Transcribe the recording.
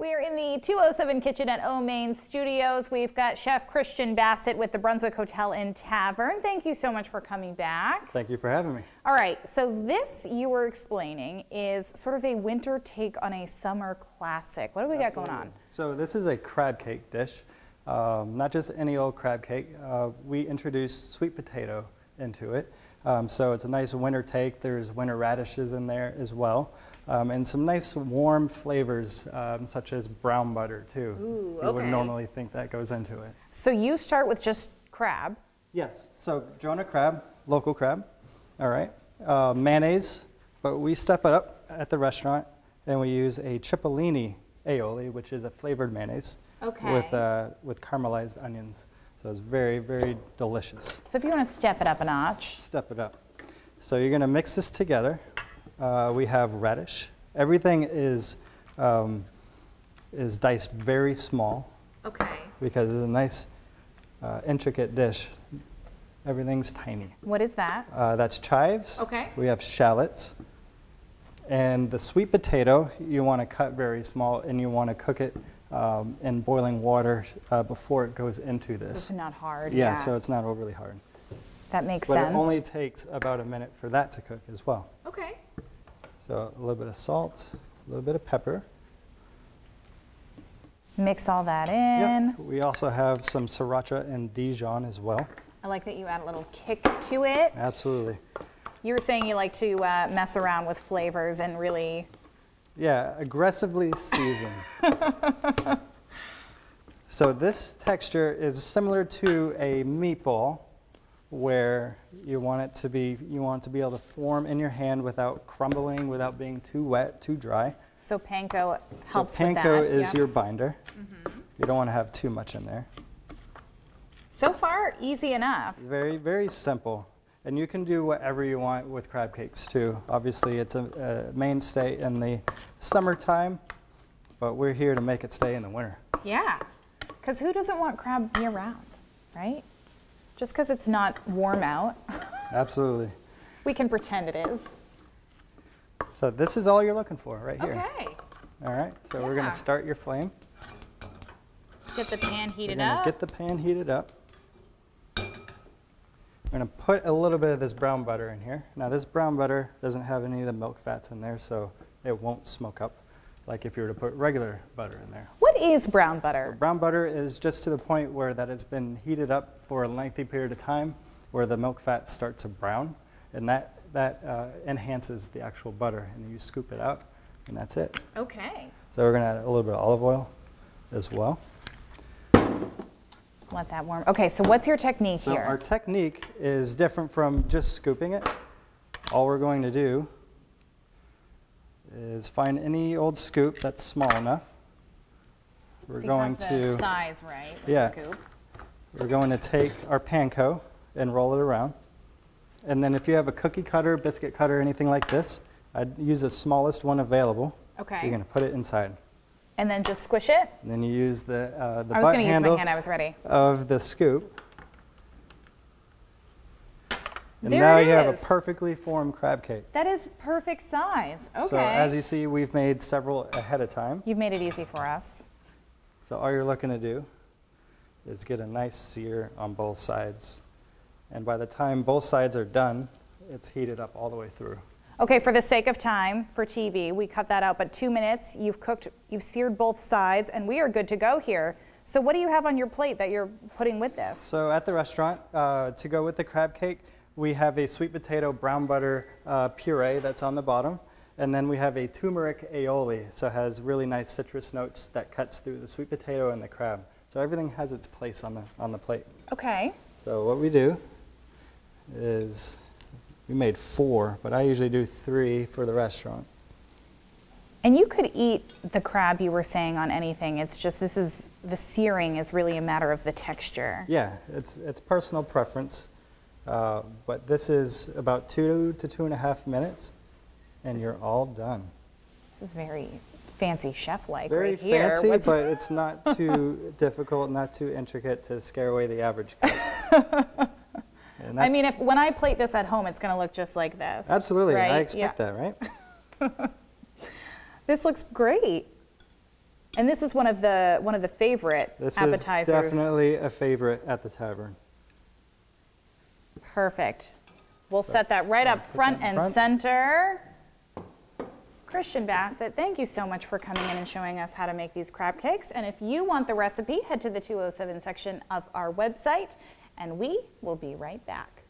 We are in the 207 Kitchen at O Main Studios. We've got Chef Christian Bassett with the Brunswick Hotel and Tavern. Thank you so much for coming back. Thank you for having me. All right, so this you were explaining is sort of a winter take on a summer classic. What do we got going on? So this is a crab cake dish, not just any old crab cake. We introduced sweet potato into it. So it's a nice winter take. There's winter radishes in there as well. And some nice warm flavors, such as brown butter too. Ooh, you would normally think that goes into it. So you start with just crab. Yes, so Jonah crab, local crab, all right. Mayonnaise, but we step it up at the restaurant and we use a cipollini aioli, which is a flavored mayonnaise with caramelized onions. So it's very, very delicious. So if you want to step it up a notch. Step it up. So you're gonna mix this together. We have radish. Everything is diced very small. Okay. Because it's a nice, intricate dish. Everything's tiny. What is that? That's chives. Okay. We have shallots. And the sweet potato, you want to cut very small and you want to cook it in boiling water before it goes into this. So it's not hard. Yeah, so it's not overly hard. That makes sense. But it sense. only takes about a minute for that to cook as well. Okay. So a little bit of salt, a little bit of pepper. Mix all that in. Yep. We also have some sriracha and Dijon as well. I like that you add a little kick to it. Absolutely. You were saying you like to mess around with flavors and really... Yeah, aggressively season. So this texture is similar to a meatball, where you want it to be able to form in your hand without crumbling, without being too wet, too dry. So panko helps with that. So panko is yep. your binder. Mm-hmm. You don't want to have too much in there. So far, easy enough. Very, very simple. And you can do whatever you want with crab cakes too. Obviously, it's a mainstay in the summertime, but we're here to make it stay in the winter. Yeah, because who doesn't want crab year round, right? Just because it's not warm out. Absolutely. We can pretend it is. So this is all you're looking for right here. Okay. All right, so we're going to start your flame. Get the pan heated We're gonna up. Get the pan heated up. We're going to put a little bit of this brown butter in here. Now this brown butter doesn't have any of the milk fats in there, so it won't smoke up like if you were to put regular butter in there. What is brown butter? Brown butter is just to the point where that it's been heated up for a lengthy period of time where the milk fats start to brown, and that enhances the actual butter, and you scoop it out, and that's it. Okay. So we're going to add a little bit of olive oil as well. Let that warm. Okay, so what's your technique here? So our technique is different from just scooping it. All we're going to do is find any old scoop that's small enough. We're going to the size right. Yeah. Scoop. We're going to take our panko and roll it around. And then if you have a cookie cutter, biscuit cutter, anything like this, I'd use the smallest one available. Okay. You're going to put it inside. And then just squish it? And then you use the I was butt going to use handle my hand. I was ready. of the scoop. And there now it you have a is. perfectly formed crab cake. That is perfect size. Okay. So as you see, we've made several ahead of time. You've made it easy for us. So all you're looking to do is get a nice sear on both sides. And by the time both sides are done, it's heated up all the way through. Okay, for the sake of time for TV, we cut that out, but 2 minutes, you've seared both sides, and we are good to go here. So what do you have on your plate that you're putting with this? So at the restaurant, to go with the crab cake, we have a sweet potato brown butter puree that's on the bottom. And then we have a turmeric aioli, so it has really nice citrus notes that cuts through the sweet potato and the crab. So everything has its place on the plate. Okay. So what we do is, we made 4, but I usually do 3 for the restaurant. And you could eat the crab, you were saying, on anything. It's just the searing is really a matter of the texture. Yeah, it's personal preference, but this is about 2 to 2.5 minutes, and you're all done. This is very fancy chef-like Very right here. fancy, but it's not too difficult, not too intricate to scare away the average cook. I mean, when I plate this at home, it's going to look just like this. Absolutely, right? I expect that, right? This looks great. And this is one of the favorite appetizers. This is definitely a favorite at the tavern. Perfect. We'll set that right up front and center. Christian Bassett, thank you so much for coming in and showing us how to make these crab cakes. And if you want the recipe, head to the 207 section of our website, and we will be right back.